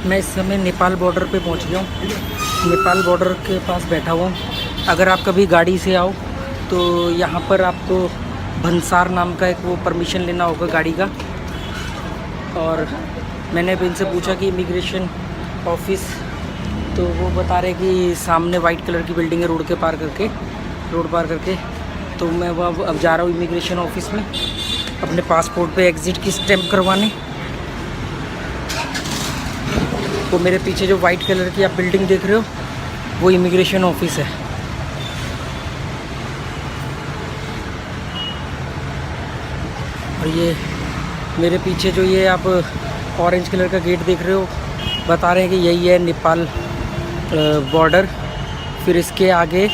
मैं इस समय नेपाल बॉर्डर पे पहुंच गया हूँ। नेपाल बॉर्डर के पास बैठा हुआ हूँ। अगर आप कभी गाड़ी से आओ तो यहाँ पर आपको भंसार नाम का एक वो परमिशन लेना होगा गाड़ी का। और मैंने अभी इनसे पूछा कि इमिग्रेशन ऑफिस, तो वो बता रहे कि सामने वाइट कलर की बिल्डिंग है रोड पार करके। तो मैं वह अब जा रहा हूँ इमिग्रेशन ऑफिस में अपने पासपोर्ट पे एग्ज़िट की स्टैम्प करवाने। तो मेरे पीछे जो वाइट कलर की आप बिल्डिंग देख रहे हो वो इमिग्रेशन ऑफिस है। और ये मेरे पीछे जो ये आप ऑरेंज कलर का गेट देख रहे हो, बता रहे हैं कि यही है नेपाल बॉर्डर। फिर इसके आगे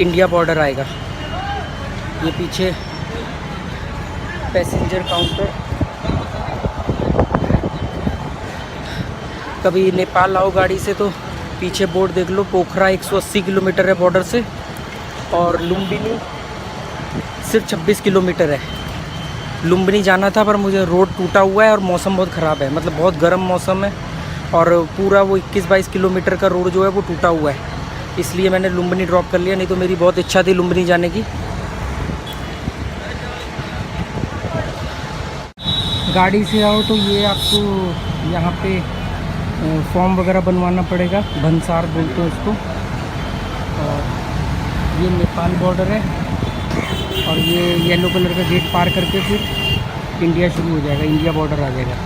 इंडिया बॉर्डर आएगा। ये पीछे पैसेंजर काउंटर। कभी नेपाल आओ गाड़ी से तो पीछे बोर्ड देख लो, पोखरा 180 किलोमीटर है बॉर्डर से और लुम्बिनी सिर्फ 26 किलोमीटर है। लुम्बिनी जाना था पर मुझे रोड टूटा हुआ है और मौसम बहुत ख़राब है, मतलब बहुत गर्म मौसम है और पूरा वो 21-22 किलोमीटर का रोड जो है वो टूटा हुआ है, इसलिए मैंने लुम्बिनी ड्रॉप कर लिया। नहीं तो मेरी बहुत इच्छा थी लुम्बिनी जाने की। गाड़ी से आओ तो ये आपको यहाँ पे फॉर्म वगैरह बनवाना पड़ेगा, भंसार बोलते हैं उसको। और ये नेपाल बॉर्डर है और ये येलो कलर का गेट पार करके फिर इंडिया शुरू हो जाएगा, इंडिया बॉर्डर आ जाएगा।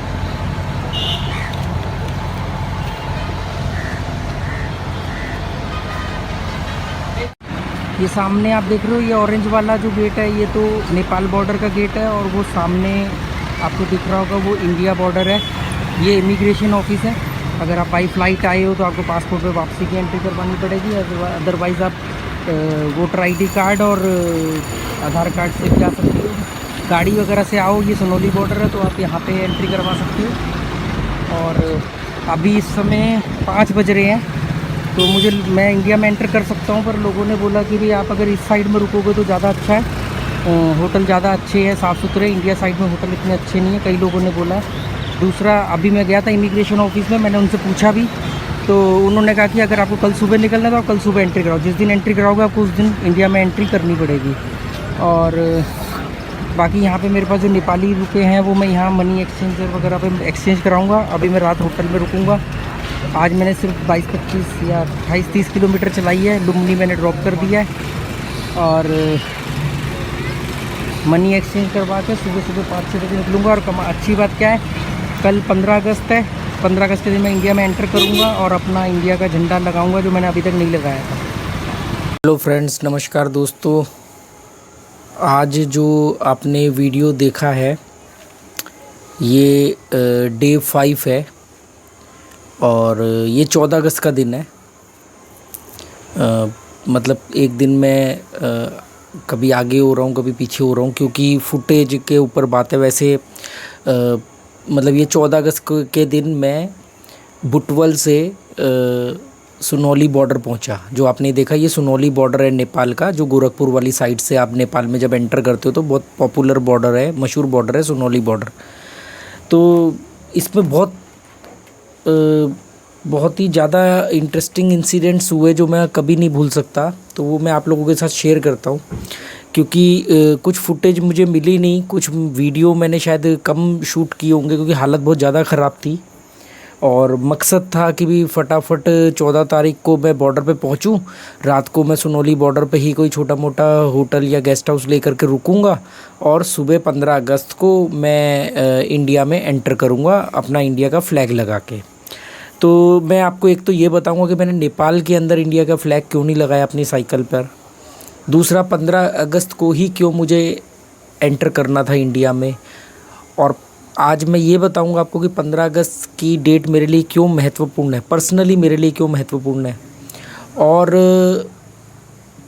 ये सामने आप देख रहे हो, ये ऑरेंज वाला जो गेट है ये तो नेपाल बॉर्डर का गेट है और वो सामने आपको दिख रहा होगा वो इंडिया बॉर्डर है। ये इमिग्रेशन ऑफिस है। अगर आप बाई फ्लाइट आए हो तो आपको पासपोर्ट पे वापसी की एंट्री करवानी पड़ेगी, अदरवाइज़ आप वोटर आईडी कार्ड और आधार कार्ड से भी आ सकते हो। गाड़ी वगैरह से आओ, ये सोनौली बॉर्डर है तो आप यहाँ पे एंट्री करवा सकते हो। और अभी इस समय 5 बज रहे हैं तो मैं इंडिया में एंटर कर सकता हूँ, पर लोगों ने बोला कि भाई आप अगर इस साइड में रुकोगे तो ज़्यादा अच्छा है। होटल ज़्यादा अच्छे हैं, साफ़ सुथरे। इंडिया साइड में होटल इतने अच्छे नहीं हैं, कई लोगों ने बोला। दूसरा, अभी मैं गया था इमिग्रेशन ऑफिस में, मैंने उनसे पूछा भी तो उन्होंने कहा कि अगर आपको कल सुबह निकलना है तो आप कल सुबह एंट्री कराओ। जिस दिन एंट्री कराओगे आपको उस दिन इंडिया में एंट्री करनी पड़ेगी। और बाकी यहाँ पे मेरे पास जो नेपाली रुके हैं वो मैं यहाँ मनी एक्सचेंजर वगैरह पे एक्सचेंज कराऊँगा। अभी मैं रात होटल में रुकूँगा। आज मैंने सिर्फ 22-25 या 28-30 किलोमीटर चलाई है। लुम्बिनी मैंने ड्रॉप कर दिया है और मनी एक्सचेंज करवा के सुबह 5-6 बजे निकलूँगा। और अच्छी बात क्या है, कल 15 अगस्त है। 15 अगस्त के दिन मैं इंडिया में एंटर करूँगा और अपना इंडिया का झंडा लगाऊँगा जो मैंने अभी तक नहीं लगाया था। हेलो फ्रेंड्स, नमस्कार दोस्तों। आज जो आपने वीडियो देखा है ये डे 5 है और ये 14 अगस्त का दिन है। मतलब एक दिन मैं कभी आगे हो रहा हूँ कभी पीछे हो रहा हूँ, क्योंकि फुटेज के ऊपर बात है। वैसे मतलब ये 14 अगस्त के दिन मैं बुटवल से सुनौली बॉर्डर पहुँचा। जो आपने देखा ये सुनौली बॉर्डर है नेपाल का, जो गोरखपुर वाली साइड से आप नेपाल में जब एंटर करते हो तो बहुत पॉपुलर बॉर्डर है, मशहूर बॉर्डर है सुनौली बॉर्डर। तो इसमें बहुत ही ज़्यादा इंटरेस्टिंग इंसिडेंट्स हुए जो मैं कभी नहीं भूल सकता। तो वो मैं आप लोगों के साथ शेयर करता हूँ, क्योंकि कुछ फुटेज मुझे मिली नहीं, कुछ वीडियो मैंने शायद कम शूट किए होंगे क्योंकि हालत बहुत ज़्यादा ख़राब थी। और मकसद था कि भी फटाफट 14 तारीख को मैं बॉर्डर पे पहुंचूं। रात को मैं सुनौली बॉर्डर पे ही कोई छोटा मोटा होटल या गेस्ट हाउस लेकर के रुकूंगा और सुबह 15 अगस्त को मैं इंडिया में एंटर करूंगा अपना इंडिया का फ़्लैग लगा के। तो मैं आपको एक तो ये बताऊंगा कि मैंने नेपाल के अंदर इंडिया का फ़्लैग क्यों नहीं लगाया अपनी साइकिल पर। दूसरा, 15 अगस्त को ही क्यों मुझे एंटर करना था इंडिया में। और आज मैं ये बताऊंगा आपको कि 15 अगस्त की डेट मेरे लिए क्यों महत्वपूर्ण है, पर्सनली मेरे लिए क्यों महत्वपूर्ण है, और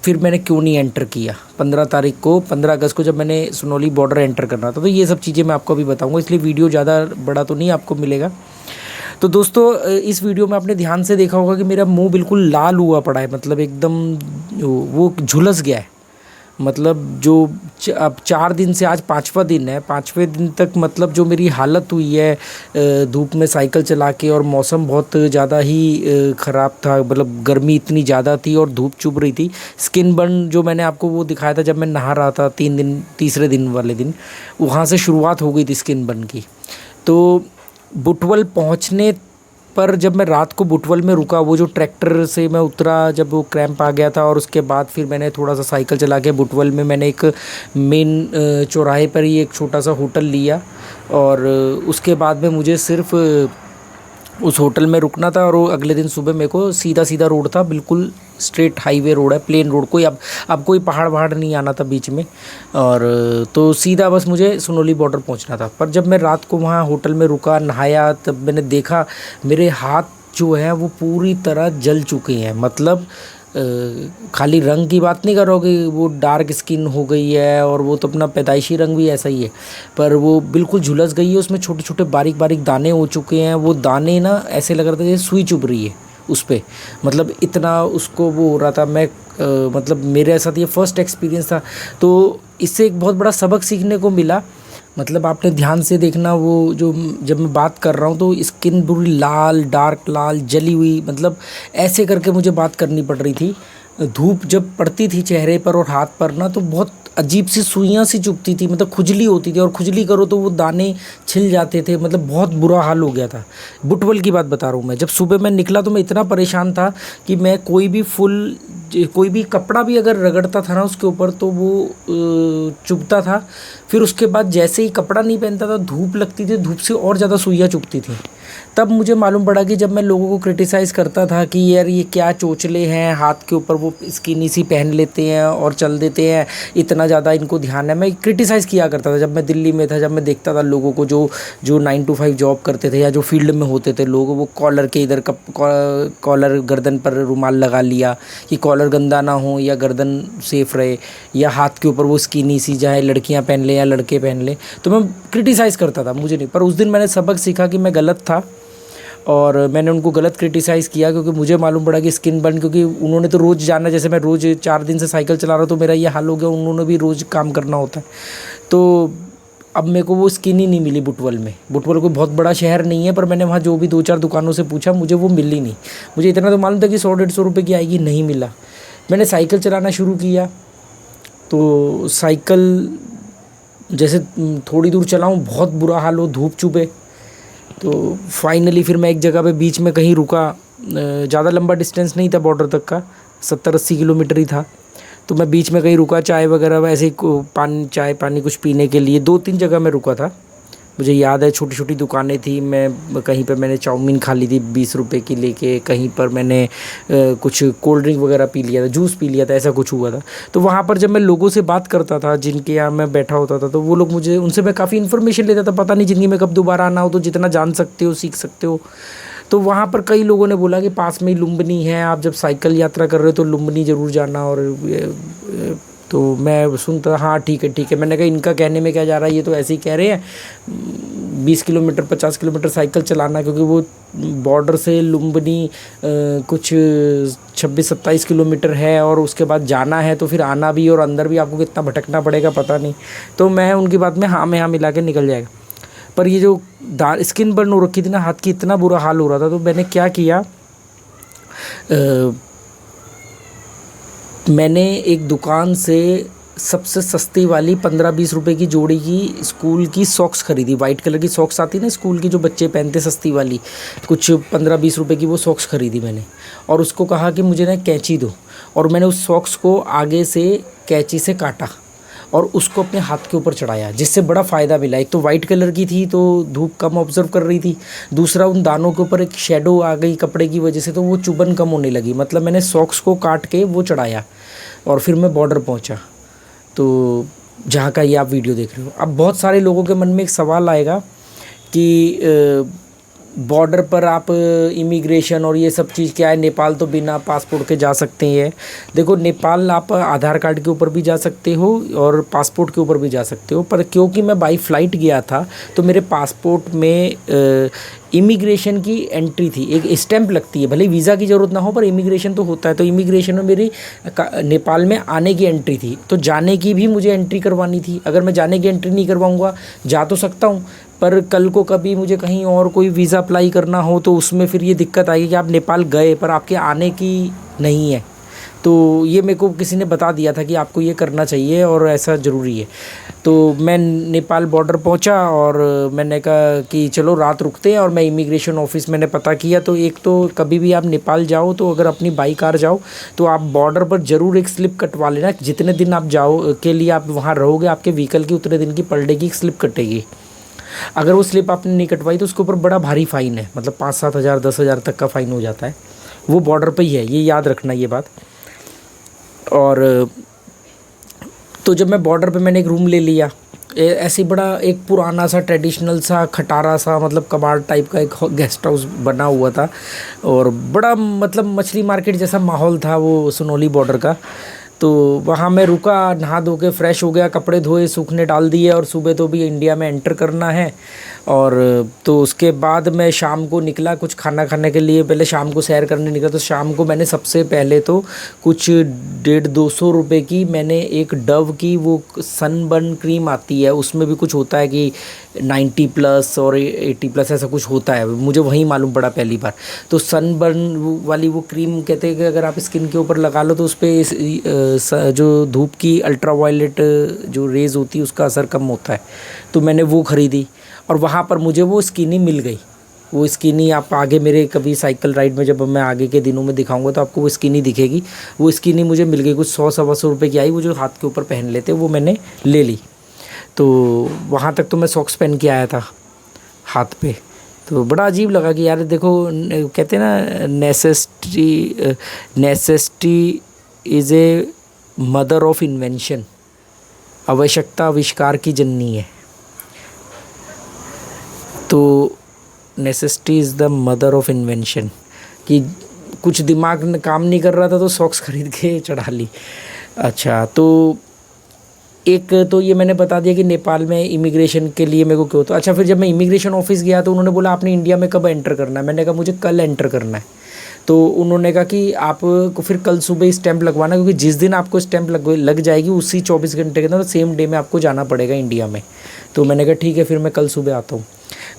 फिर मैंने क्यों नहीं एंटर किया 15 अगस्त को जब मैंने सुनौली बॉर्डर एंटर करना था। तो ये सब चीज़ें मैं आपको अभी बताऊंगा, इसलिए वीडियो ज़्यादा बड़ा तो नहीं आपको मिलेगा। तो दोस्तों, इस वीडियो में आपने ध्यान से देखा होगा कि मेरा मुंह बिल्कुल लाल हुआ पड़ा है, मतलब एकदम वो झुलस गया है। मतलब जो अब 4 दिन से आज 5वां दिन है, 5वें दिन तक मतलब जो मेरी हालत हुई है धूप में साइकिल चला के, और मौसम बहुत ज़्यादा ही ख़राब था, मतलब गर्मी इतनी ज़्यादा थी और धूप चुभ रही थी। स्किन बर्न जो मैंने आपको वो दिखाया था जब मैं नहा रहा था 3 दिन, तीसरे दिन वाले दिन वहाँ से शुरुआत हो गई थी स्किन बर्न की। तो बुटवल पहुँचने पर जब मैं रात को बुटवल में रुका, वो जो ट्रैक्टर से मैं उतरा जब वो क्रैम्प आ गया था, और उसके बाद फिर मैंने थोड़ा सा साइकिल चला के बुटवल में मैंने एक मेन चौराहे पर ही एक छोटा सा होटल लिया, और उसके बाद में मुझे सिर्फ उस होटल में रुकना था। और वो अगले दिन सुबह मेरे को सीधा सीधा रोड था, बिल्कुल स्ट्रेट हाईवे रोड है, प्लेन रोड, कोई अब कोई पहाड़ वहाड़ नहीं आना था बीच में, और तो सीधा बस मुझे सुनोली बॉर्डर पहुंचना था। पर जब मैं रात को वहाँ होटल में रुका, नहाया, तब मैंने देखा मेरे हाथ जो है वो पूरी तरह जल चुके हैं। मतलब खाली रंग की बात नहीं कर रहा हूँ कि वो डार्क स्किन हो गई है, और वो तो अपना पैदाइशी रंग भी ऐसा ही है, पर वो बिल्कुल झुलस गई है, उसमें छोटे छोटे बारीक बारीक दाने हो चुके हैं। वो दाने ना ऐसे लग रहा था जैसे सुई चुभ रही है उस पर, मतलब इतना उसको वो हो रहा था। मैं मतलब मेरे साथ ये फर्स्ट एक्सपीरियंस था, तो इससे एक बहुत बड़ा सबक सीखने को मिला। मतलब आपने ध्यान से देखना, वो जो जब मैं बात कर रहा हूँ तो स्किन पूरी लाल, डार्क लाल जली हुई, मतलब ऐसे करके मुझे बात करनी पड़ रही थी। धूप जब पड़ती थी चेहरे पर और हाथ पर ना, तो बहुत अजीब सी सुइयाँ सी चुभती थी, मतलब खुजली होती थी, और खुजली करो तो वो दाने छिल जाते थे, मतलब बहुत बुरा हाल हो गया था। बुटवल की बात बता रहा हूँ मैं। जब सुबह मैं निकला तो मैं इतना परेशान था कि मैं कोई भी कपड़ा भी अगर रगड़ता था ना उसके ऊपर तो वो चुभता था। फिर उसके बाद जैसे ही कपड़ा नहीं पहनता था, धूप लगती थी, धूप से और ज़्यादा सुइयाँ चुभती थी। तब मुझे मालूम पड़ा कि जब मैं लोगों को क्रिटिसाइज़ करता था कि यार ये क्या चोचले हैं, हाथ के ऊपर वो स्किनी सी पहन लेते हैं और चल देते हैं, इतना ज़्यादा इनको ध्यान है। मैं क्रिटिसाइज़ किया करता था जब मैं दिल्ली में था, जब मैं देखता था लोगों को जो 9 to 5 जॉब करते थे या जो फील्ड में होते थे लोग, वो कॉलर के इधर कॉलर गर्दन पर रुमाल लगा लिया कि कॉलर गंदा ना हो या गर्दन सेफ रहे, या हाथ के ऊपर वो स्किनी सी चाहे लड़कियां पहन लें या लड़के पहन लें। तो मैं क्रिटिसाइज़ करता था, मुझे नहीं। पर उस दिन मैंने सबक सीखा कि मैं गलत था, और मैंने उनको गलत क्रिटिसाइज़ किया, क्योंकि मुझे मालूम पड़ा कि स्किन बर्न, क्योंकि उन्होंने तो रोज़ जाना, जैसे मैं रोज़ 4 दिन से साइकिल चला रहा हूँ तो मेरा ये हाल हो गया, उन्होंने भी रोज़ काम करना होता है। तो अब मेरे को वो स्किन ही नहीं मिली बुटवल में। बुटवल कोई बहुत बड़ा शहर नहीं है, पर मैंने वहाँ जो भी 2-4 दुकानों से पूछा, मुझे वो मिली नहीं। मुझे इतना तो मालूम था कि 100-150 रुपये की आएगी, नहीं मिला। मैंने साइकिल चलाना शुरू किया, तो साइकिल जैसे थोड़ी दूर चलाऊँ बहुत बुरा हाल हो, धूप चुभे। तो फाइनली फिर मैं एक जगह पे बीच में कहीं रुका, ज़्यादा लंबा डिस्टेंस नहीं था बॉर्डर तक का, 70-80 किलोमीटर ही था। तो मैं बीच में कहीं रुका, चाय वगैरह वैसे ही चाय पानी कुछ पीने के लिए 2-3 जगह मैं रुका था। मुझे याद है छोटी छोटी दुकानें थी, मैं कहीं पर मैंने चाउमीन खा ली थी 20 रुपये की लेके, कहीं पर मैंने कुछ कोल्ड ड्रिंक वगैरह पी लिया था, जूस पी लिया था, ऐसा कुछ हुआ था। तो वहाँ पर जब मैं लोगों से बात करता था जिनके यहाँ मैं बैठा होता था, तो वो लोग मुझे, उनसे मैं काफ़ी इन्फॉर्मेशन लेता था। पता नहीं ज़िंदगी में कब दोबारा आना हो, तो जितना जान सकते हो सीख सकते हो। तो वहाँ पर कई लोगों ने बोला कि पास में ही लुम्बिनी है, आप जब साइकिल यात्रा कर रहे हो तो लुम्बिनी ज़रूर जाना। और तो मैं सुनता, हाँ ठीक है ठीक है। मैंने कहा इनका कहने में क्या जा रहा है, ये तो ऐसे ही कह रहे हैं 20 किलोमीटर 50 किलोमीटर साइकिल चलाना, क्योंकि वो बॉर्डर से लुम्बिनी कुछ 26-27 किलोमीटर है, और उसके बाद जाना है तो फिर आना भी, और अंदर भी आपको कितना भटकना पड़ेगा पता नहीं। तो मैं उनकी बात में हाँ मिला के निकल जाएगा। पर ये जो स्किन बर्न हो रखी थी ना हाथ की, इतना बुरा हाल हो रहा था, तो मैंने क्या किया, मैंने एक दुकान से सबसे सस्ती वाली 15-20 रुपए की जोड़ी की स्कूल की सॉक्स खरीदी। वाइट कलर की सॉक्स आती ना स्कूल की, जो बच्चे पहनते सस्ती वाली, कुछ 15-20 रुपए की वो सॉक्स खरीदी मैंने। और उसको कहा कि मुझे ना कैंची दो, और मैंने उस सॉक्स को आगे से कैंची से काटा और उसको अपने हाथ के ऊपर चढ़ाया, जिससे बड़ा फ़ायदा मिला। एक तो वाइट कलर की थी तो धूप कम ऑब्जर्व कर रही थी, दूसरा उन दानों के ऊपर एक शेडो आ गई कपड़े की वजह से, तो वो चुभन कम होने लगी। मतलब मैंने सॉक्स को काट के वो चढ़ाया, और फिर मैं बॉर्डर पहुंचा, तो जहाँ का ये आप वीडियो देख रहे हो। अब बहुत सारे लोगों के मन में एक सवाल आएगा कि बॉर्डर पर आप इमिग्रेशन और ये सब चीज़ क्या है, नेपाल तो बिना पासपोर्ट के जा सकते हैं। देखो, नेपाल आप आधार कार्ड के ऊपर भी जा सकते हो और पासपोर्ट के ऊपर भी जा सकते हो, पर क्योंकि मैं बाई फ़्लाइट गया था तो मेरे पासपोर्ट में इमिग्रेशन की एंट्री थी, एक स्टैंप लगती है, भले वीज़ा की ज़रूरत ना हो पर इमिग्रेशन तो होता है। तो इमिग्रेशन में मेरी नेपाल में आने की एंट्री थी, तो जाने की भी मुझे एंट्री करवानी थी। अगर मैं जाने की एंट्री नहीं करवाऊँगा, जा तो सकता हूँ पर कल को कभी मुझे कहीं और कोई वीज़ा अप्लाई करना हो तो उसमें फिर ये दिक्कत आएगी कि आप नेपाल गए पर आपके आने की नहीं है। तो ये मेरे को किसी ने बता दिया था कि आपको ये करना चाहिए और ऐसा ज़रूरी है। तो मैं नेपाल बॉर्डर पहुंचा और मैंने कहा कि चलो रात रुकते हैं, और मैं इमिग्रेशन ऑफिस मैंने पता किया। तो एक तो कभी भी आप नेपाल जाओ तो अगर अपनी बाई कार जाओ तो आप बॉर्डर पर ज़रूर एक स्लिप कटवा लेना। जितने दिन आप जाओ के लिए आप वहाँ रहोगे, आपके व्हीकल की उतने दिन की पर डे की एक स्लिप कटेगी। अगर वो स्लिप आपने नहीं कटवाई तो उसके ऊपर बड़ा भारी फ़ाइन है, मतलब 5-7 हज़ार 10 हज़ार तक का फ़ाइन हो जाता है। वो बॉर्डर पे ही है, ये याद रखना ये बात। और तो जब मैं बॉर्डर पे मैंने एक रूम ले लिया, ऐसे बड़ा एक पुराना सा ट्रेडिशनल सा खटारा सा मतलब कबाड़ टाइप का एक गेस्ट हाउस बना हुआ था, और बड़ा मतलब मछली मार्केट जैसा माहौल था वो सुनौली बॉर्डर का। तो वहाँ मैं रुका, नहा धो के फ्रेश हो गया, कपड़े धोए सूखने डाल दिए, और सुबह तो भी इंडिया में एंटर करना है। और तो उसके बाद मैं शाम को निकला कुछ खाना खाने के लिए, पहले शाम को सैर करने निकला। तो शाम को मैंने सबसे पहले तो कुछ 150-200 रुपये की मैंने एक डव की वो सनबर्न क्रीम आती है, उसमें भी कुछ होता है कि 90+ और 80+ ऐसा कुछ होता है, मुझे वहीं मालूम पड़ा पहली बार। तो सनबर्न वाली वो क्रीम कहते हैं कि अगर आप स्किन के ऊपर लगा लो तो उस पर जो धूप की अल्ट्रावायलेट जो रेज़ होती है उसका असर कम होता है। तो मैंने वो ख़रीदी, और वहाँ पर मुझे वो स्किनी मिल गई। वो स्किनी आप आगे मेरे कभी साइकिल राइड में जब मैं आगे के दिनों में दिखाऊंगा तो आपको वो स्किनी दिखेगी। वो स्किनी मुझे मिल गई, कुछ 100-125 रुपये की आई, वो जो हाथ के ऊपर पहन लेते वो मैंने ले ली। तो वहाँ तक तो मैं सॉक्स पहन के आया था हाथ पे। तो बड़ा अजीब लगा कि यार देखो, कहते हैं ना necessity is a mother of invention, आवश्यकता आविष्कार की जननी है। तो necessity is the mother of invention, कि कुछ दिमाग काम नहीं कर रहा था तो सॉक्स खरीद के चढ़ा ली। अच्छा, तो एक तो ये मैंने बता दिया कि नेपाल में इमिग्रेशन के लिए मेरे को क्यों। तो अच्छा, फिर जब मैं इमिग्रेशन ऑफिस गया तो उन्होंने बोला आपने इंडिया में कब एंटर करना है। मैंने कहा मुझे कल एंटर करना है। तो उन्होंने कहा कि आपको फिर कल सुबह ही स्टैंप लगवाना, क्योंकि जिस दिन आपको स्टैंप लग जाएगी उसी 24 घंटे के अंदर सेम डे में आपको जाना पड़ेगा इंडिया में। तो मैंने कहा ठीक है, फिर मैं कल सुबह आता हूँ।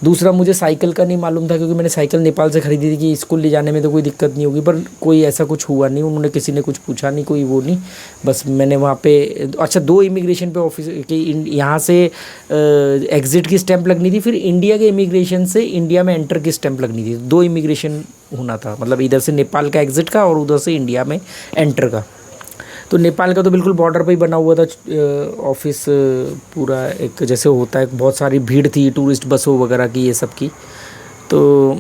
दूसरा, मुझे साइकिल का नहीं मालूम था, क्योंकि मैंने साइकिल नेपाल से ख़रीदी थी कि स्कूल ले जाने में तो कोई दिक्कत नहीं होगी, पर कोई ऐसा कुछ हुआ नहीं। उन्होंने किसी ने कुछ पूछा नहीं, कोई वो नहीं। बस मैंने वहाँ पे अच्छा 2 इमिग्रेशन पे ऑफिस की यहाँ से एग्ज़िट की स्टैंप लगनी थी, फिर इंडिया के इमिग्रेशन से इंडिया में एंटर की स्टैंप लगनी थी। 2 इमिग्रेशन होना था, मतलब इधर से नेपाल का एग्ज़िट का और उधर से इंडिया में एंटर का। तो नेपाल का तो बिल्कुल बॉर्डर पे ही बना हुआ था ऑफिस, पूरा एक जैसे होता है, बहुत सारी भीड़ थी टूरिस्ट बसों वगैरह की, ये सब की। तो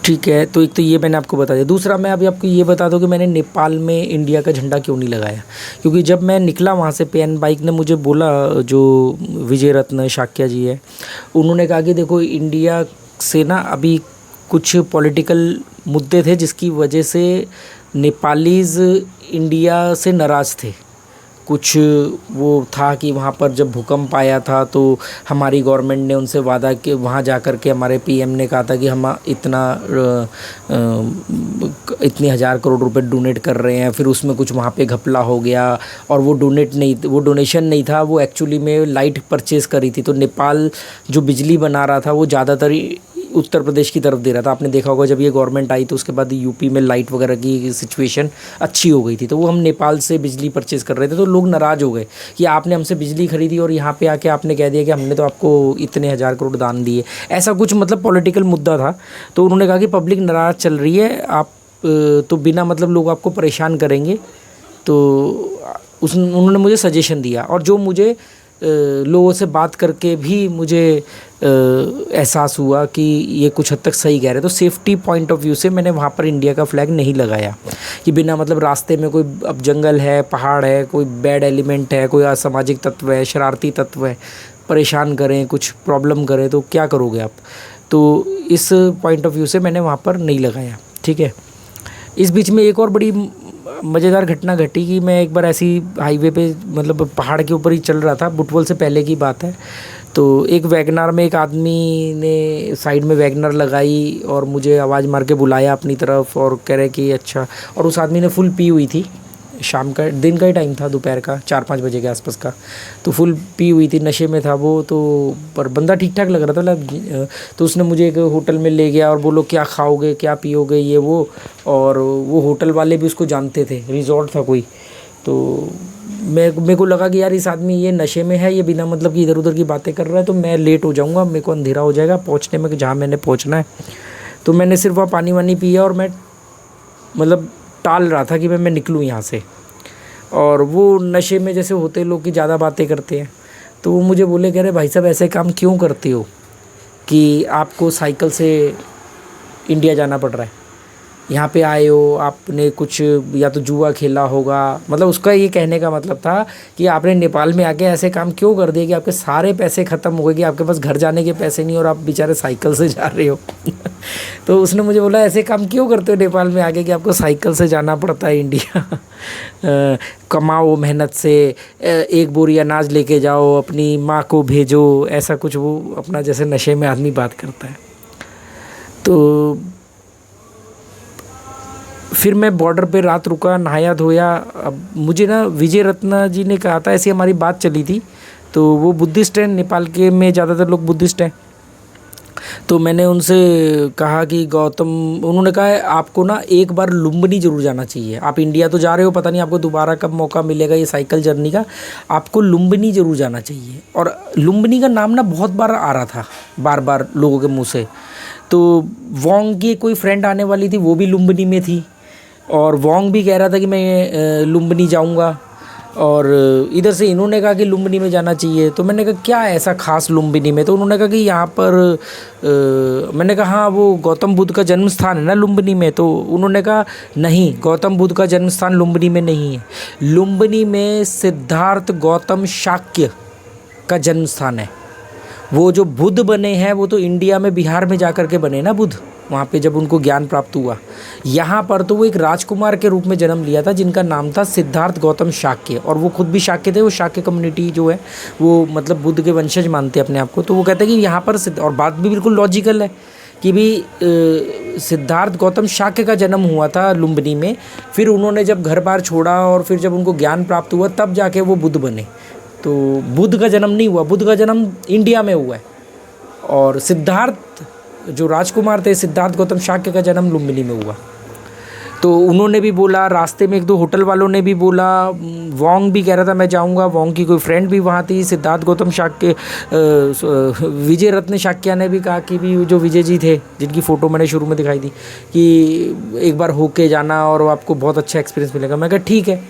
ठीक है, तो एक तो ये मैंने आपको बता दिया। दूसरा, मैं अभी आपको ये बता दूं कि मैंने नेपाल में इंडिया का झंडा क्यों नहीं लगाया। क्योंकि जब मैं निकला वहाँ से, पेन बाइक ने मुझे बोला, जो विजय रत्न शाक्या जी है, उन्होंने कहा कि देखो इंडिया से ना अभी कुछ पॉलिटिकल मुद्दे थे जिसकी वजह से नेपालीज़ इंडिया से नाराज़ थे। कुछ वो था कि वहाँ पर जब भूकंप आया था तो हमारी गवर्नमेंट ने उनसे वादा कि वहाँ जा कर के हमारे पीएम ने कहा था कि हम इतनी 1000 करोड़ रुपए डोनेट कर रहे हैं। फिर उसमें कुछ वहाँ पे घपला हो गया, और वो डोनेशन नहीं था, वो एक्चुअली में लाइट परचेज़ करी थी। तो नेपाल जो बिजली बना रहा था वो ज़्यादातर उत्तर प्रदेश की तरफ दे रहा था। आपने देखा होगा जब ये गवर्नमेंट आई तो उसके बाद यूपी में लाइट वगैरह की सिचुएशन अच्छी हो गई थी, तो वो हम नेपाल से बिजली परचेज़ कर रहे थे। तो लोग नाराज़ हो गए कि आपने हमसे बिजली खरीदी और यहाँ पे आके आपने कह दिया कि हमने तो आपको इतने 1000 करोड़ दान दिए। ऐसा कुछ मतलब पॉलिटिकल मुद्दा था। तो उन्होंने कहा कि पब्लिक नाराज़ चल रही है, आप तो बिना मतलब लोग आपको परेशान करेंगे। तो उन्होंने मुझे सजेशन दिया, और जो मुझे लोगों से बात करके भी मुझे एहसास हुआ कि ये कुछ हद तक सही कह रहे। तो सेफ्टी पॉइंट ऑफ व्यू से मैंने वहाँ पर इंडिया का फ्लैग नहीं लगाया कि बिना मतलब रास्ते में कोई अब जंगल है, पहाड़ है, कोई बैड एलिमेंट है, कोई असामाजिक तत्व है, शरारती तत्व है, परेशान करें, कुछ प्रॉब्लम करें तो क्या करोगे आप। तो इस पॉइंट ऑफ व्यू से मैंने वहाँ पर नहीं लगाया। ठीक है। इस बीच में एक और बड़ी मज़ेदार घटना घटी कि मैं एक बार ऐसी हाईवे पे मतलब पहाड़ के ऊपर ही चल रहा था, बुटवल से पहले की बात है। तो एक वैगनार में एक आदमी ने साइड में वैगनर लगाई और मुझे आवाज़ मार के बुलाया अपनी तरफ और कह रहे कि अच्छा। और उस आदमी ने फुल पी हुई थी, शाम का दिन का ही टाइम था, दोपहर का 4-5 बजे के आसपास का। तो फुल पी हुई थी, नशे में था वो तो, पर बंदा ठीक ठाक लग रहा था मतलब। तो उसने मुझे एक होटल में ले गया और बोलो क्या खाओगे क्या पियोगे ये वो। और वो होटल वाले भी उसको जानते थे, रिजॉर्ट था कोई। तो मेरे को लगा कि यार इस आदमी ये नशे में है, ये बिना मतलब कि इधर उधर की बातें कर रहा है, तो मैं लेट हो जाऊँगा, मेरे को अंधेरा हो जाएगा पहुँचने में जहाँ मैंने पहुँचना है। तो मैंने सिर्फ वहाँ पानी वानी पिया और मैं मतलब टाल रहा था कि मैं निकलूँ यहाँ से। और वो नशे में जैसे होते लोग कि ज़्यादा बातें करते हैं, तो वो मुझे बोले कह रहे भाई साहब ऐसे काम क्यों करते हो कि आपको साइकिल से इंडिया जाना पड़ रहा है, यहाँ पे आए हो आपने कुछ या तो जुआ खेला होगा। मतलब उसका ये कहने का मतलब था कि आपने नेपाल में आके ऐसे काम क्यों कर दिए कि आपके सारे पैसे ख़त्म हो गए, कि आपके पास घर जाने के पैसे नहीं और आप बेचारे साइकिल से जा रहे हो। तो उसने मुझे बोला ऐसे काम क्यों करते हो नेपाल में आके कि आपको साइकिल से जाना पड़ता है इंडिया। कमाओ मेहनत से, एक बोरी अनाज लेके जाओ, अपनी माँ को भेजो, ऐसा कुछ वो अपना जैसे नशे में आदमी बात करता है। तो फिर मैं बॉर्डर पे रात रुका, नहाया धोया। अब मुझे ना विजय रत्ना जी ने कहा था, ऐसी हमारी बात चली थी। तो वो बुद्धिस्ट हैं, नेपाल के में ज़्यादातर लोग बुद्धिस्ट हैं। तो मैंने उनसे कहा कि गौतम, उन्होंने कहा है आपको ना एक बार लुम्बिनी ज़रूर जाना चाहिए। आप इंडिया तो जा रहे हो, पता नहीं आपको दोबारा कब मौका मिलेगा ये साइकिल जर्नी का, आपको लुम्बिनी ज़रूर जाना चाहिए। और लुम्बिनी का नाम ना बहुत बार आ रहा था, बार बार लोगों के मुँह से। तो वोंग की कोई फ्रेंड आने वाली थी, वो भी लुम्बिनी में थी, और वोंग भी कह रहा था कि मैं लुम्बिनी जाऊंगा। और इधर से इन्होंने कहा कि लुम्बिनी में जाना चाहिए। तो मैंने कहा क्या ऐसा खास लुम्बिनी में? तो उन्होंने कहा कि यहाँ पर मैंने कहा हाँ वो गौतम बुद्ध का जन्म स्थान है ना लुम्बिनी में। तो उन्होंने कहा नहीं, गौतम बुद्ध का जन्म स्थान लुम्बिनी में नहीं है, लुम्बिनी में सिद्धार्थ गौतम शाक्य का जन्म स्थान है। वो जो बुद्ध बने हैं वो तो इंडिया में बिहार में जा कर के बने ना बुद्ध, वहाँ पे जब उनको ज्ञान प्राप्त हुआ। यहाँ पर तो वो एक राजकुमार के रूप में जन्म लिया था जिनका नाम था सिद्धार्थ गौतम शाक्य, और वो खुद भी शाक्य थे। वो शाक्य कम्युनिटी जो है वो मतलब बुद्ध के वंशज मानते हैं अपने आप को। तो वो कहते हैं कि यहाँ पर और बात भी बिल्कुल लॉजिकल है कि भी सिद्धार्थ गौतम शाक्य का जन्म हुआ था लुम्बिनी में। फिर उन्होंने जब घर बार छोड़ा और फिर जब उनको ज्ञान प्राप्त हुआ तब जाके वो बुद्ध बने। तो बुद्ध का जन्म नहीं हुआ, बुद्ध का जन्म इंडिया में हुआ है। और सिद्धार्थ जो राजकुमार थे, सिद्धार्थ गौतम शाक्य का जन्म लुम्बिनी में हुआ। तो उन्होंने भी बोला, रास्ते में एक दो होटल वालों ने भी बोला, वोंग भी कह रहा था मैं जाऊंगा, वोंग की कोई फ्रेंड भी वहाँ थी, सिद्धार्थ गौतम शाक्य, विजय रत्न शाक्य ने भी कहा कि भी जो विजय जी थे जिनकी फ़ोटो मैंने शुरू में दिखाई थी कि एक बार होके जाना और आपको बहुत अच्छा एक्सपीरियंस मिलेगा। मैं कहा ठीक है।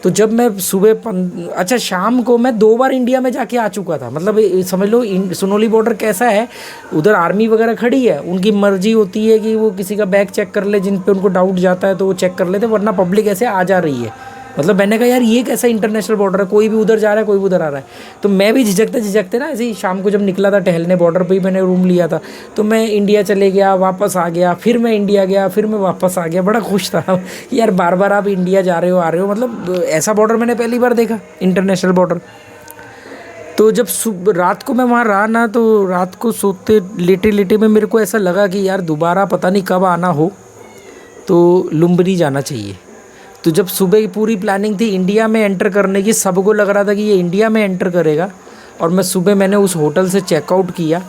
तो जब मैं सुबह शाम को मैं 2 बार इंडिया में जाके आ चुका था। मतलब समझ लो सुनोली बॉर्डर कैसा है, उधर आर्मी वगैरह खड़ी है, उनकी मर्जी होती है कि वो किसी का बैग चेक कर ले, जिन पे उनको डाउट जाता है तो वो चेक कर लेते, वरना पब्लिक ऐसे आ जा रही है। मतलब मैंने कहा यार ये कैसा इंटरनेशनल बॉर्डर है, कोई भी उधर जा रहा है कोई भी उधर आ रहा है। तो मैं भी झिझकते ना ऐसे ही शाम को जब निकला था टहलने, बॉर्डर पे ही मैंने रूम लिया था, तो मैं इंडिया चले गया, वापस आ गया, फिर मैं इंडिया गया, फिर मैं वापस आ गया। बड़ा खुश था कि यार बार बार आप इंडिया जा रहे हो आ रहे हो। मतलब ऐसा बॉर्डर मैंने पहली बार देखा, इंटरनेशनल बॉर्डर। तो जब रात को मैं वहाँ रहा ना, तो रात को सोते लेटे लेटे में मेरे को ऐसा लगा कि यार दोबारा पता नहीं कब आना हो, तो लुम्बिनी जाना चाहिए। तो जब सुबह की पूरी प्लानिंग थी इंडिया में एंटर करने की, सबको लग रहा था कि ये इंडिया में एंटर करेगा, और मैं सुबह मैंने उस होटल से चेकआउट किया।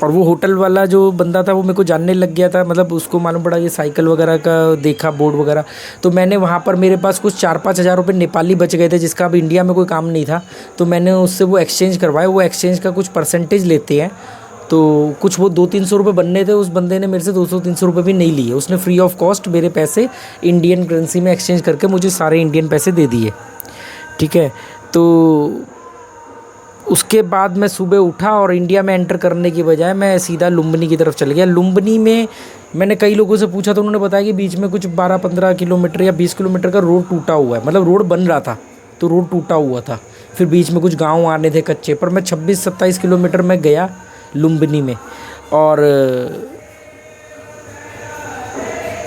और वो होटल वाला जो बंदा था वो मेरे को जानने लग गया था, मतलब उसको मालूम पड़ा ये साइकिल वगैरह का देखा बोर्ड वगैरह। तो मैंने वहाँ पर मेरे पास कुछ 4-5 हज़ार रुपये नेपाली बच गए थे, जिसका अब इंडिया में कोई काम नहीं था। तो मैंने उससे वो एक्सचेंज करवाया। वो एक्सचेंज का कुछ परसेंटेज लेते हैं, तो कुछ वो 200-300 रुपये बनने थे। उस बंदे ने मेरे से 200-300 रुपये भी नहीं लिए, उसने फ्री ऑफ कॉस्ट मेरे पैसे इंडियन करेंसी में एक्सचेंज करके मुझे सारे इंडियन पैसे दे दिए। ठीक है। तो उसके बाद मैं सुबह उठा और इंडिया में एंटर करने की बजाय मैं सीधा लुम्बिनी की तरफ चल गया। लुम्बिनी में मैंने कई लोगों से पूछा तो उन्होंने बताया कि बीच में कुछ 12-15 किलोमीटर या 20 किलोमीटर का रोड टूटा हुआ है। मतलब रोड बन रहा था तो रोड टूटा हुआ था, फिर बीच में कुछ गाँव आने थे कच्चे। पर मैं 26-27 किलोमीटर में गया लुम्बिनी में, और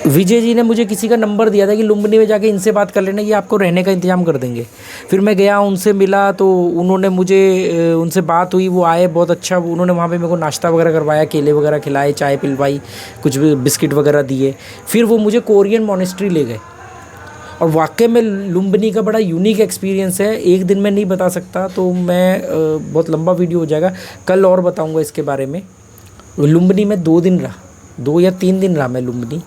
विजय जी ने मुझे किसी का नंबर दिया था कि लुम्बिनी में जाके इनसे बात कर लेना, ये आपको रहने का इंतज़ाम कर देंगे। फिर मैं गया, उनसे मिला, तो उन्होंने मुझे उनसे बात हुई, वो आए, बहुत अच्छा उन्होंने वहाँ पे मेरे को नाश्ता वगैरह करवाया, केले वगैरह खिलाए, चाय पिलवाई, कुछ बिस्किट वगैरह दिए। फिर वो मुझे कोरियन मोनेस्ट्री ले गए और वाकई में लुम्बिनी का बड़ा यूनिक एक्सपीरियंस है, एक दिन में नहीं बता सकता, तो मैं बहुत लंबा वीडियो हो जाएगा, कल और बताऊँगा इसके बारे में। लुम्बिनी में 2 दिन रहा, 2 या 3 दिन रहा मैं लुम्बिनी।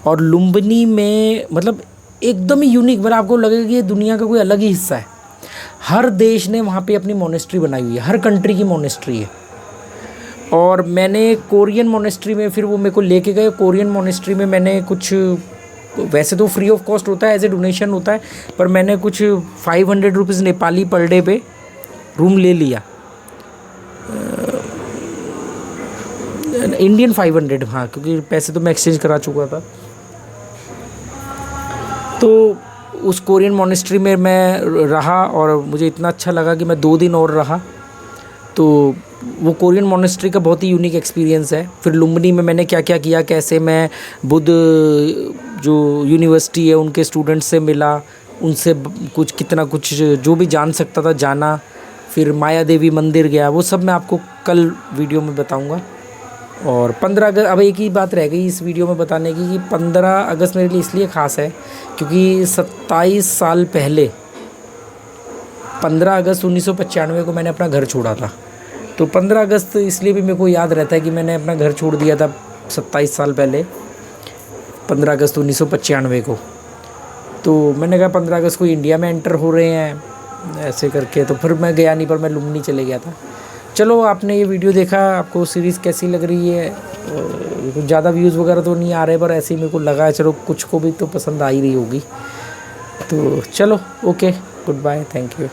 और लुम्बिनी में मतलब एकदम ही यूनिक, मतलब आपको लगेगा कि ये दुनिया का कोई अलग ही हिस्सा है। हर देश ने वहाँ पे अपनी मोनेस्ट्री बनाई हुई है, हर कंट्री की मोनेस्ट्री है। और मैंने कोरियन मोनेस्ट्री में, फिर वो मेरे को लेके गए कोरियन मोनेस्ट्री में, मैंने कुछ, वैसे तो फ्री ऑफ कॉस्ट होता है, एज ए डोनेशन होता है, पर मैंने कुछ 500 रुपीज़ नेपाली पर डे पे रूम ले लिया, इंडियन 500, हाँ, क्योंकि पैसे तो मैं एक्सचेंज करा चुका था। तो उस कोरियन मोनेस्ट्री में मैं रहा और मुझे इतना अच्छा लगा कि मैं 2 दिन और रहा। तो वो कोरियन मोनेस्ट्री का बहुत ही यूनिक एक्सपीरियंस है। फिर लुम्बिनी में मैंने क्या क्या किया, कैसे मैं बुद्ध जो यूनिवर्सिटी है उनके स्टूडेंट्स से मिला, उनसे कुछ कितना कुछ जो भी जान सकता था जाना। फिर माया देवी मंदिर गया, वो सब मैं आपको कल वीडियो में बताऊंगा। और 15 अगस्त, अब एक ही बात रह गई इस वीडियो में बताने की कि 15 अगस्त मेरे लिए इसलिए ख़ास है क्योंकि 27 साल पहले 15 अगस्त 1995 को मैंने अपना घर छोड़ा था। तो 15 अगस्त इसलिए भी मेरे को याद रहता है कि मैंने अपना घर छोड़ दिया था 27 साल पहले, 15 अगस्त 1995 को। तो मैंने कहा 15 अगस्त को इंडिया में एंटर हो रहे हैं ऐसे करके, तो फिर मैं गया नहीं, पर मैं लुम्बिनी चले गया था। चलो, आपने ये वीडियो देखा, आपको सीरीज़ कैसी लग रही है? कुछ ज़्यादा व्यूज़ वगैरह तो नहीं आ रहे, पर ऐसे ही मेरे को लगा चलो कुछ को भी तो पसंद आ ही रही होगी। तो चलो, okay, good bye, thank you.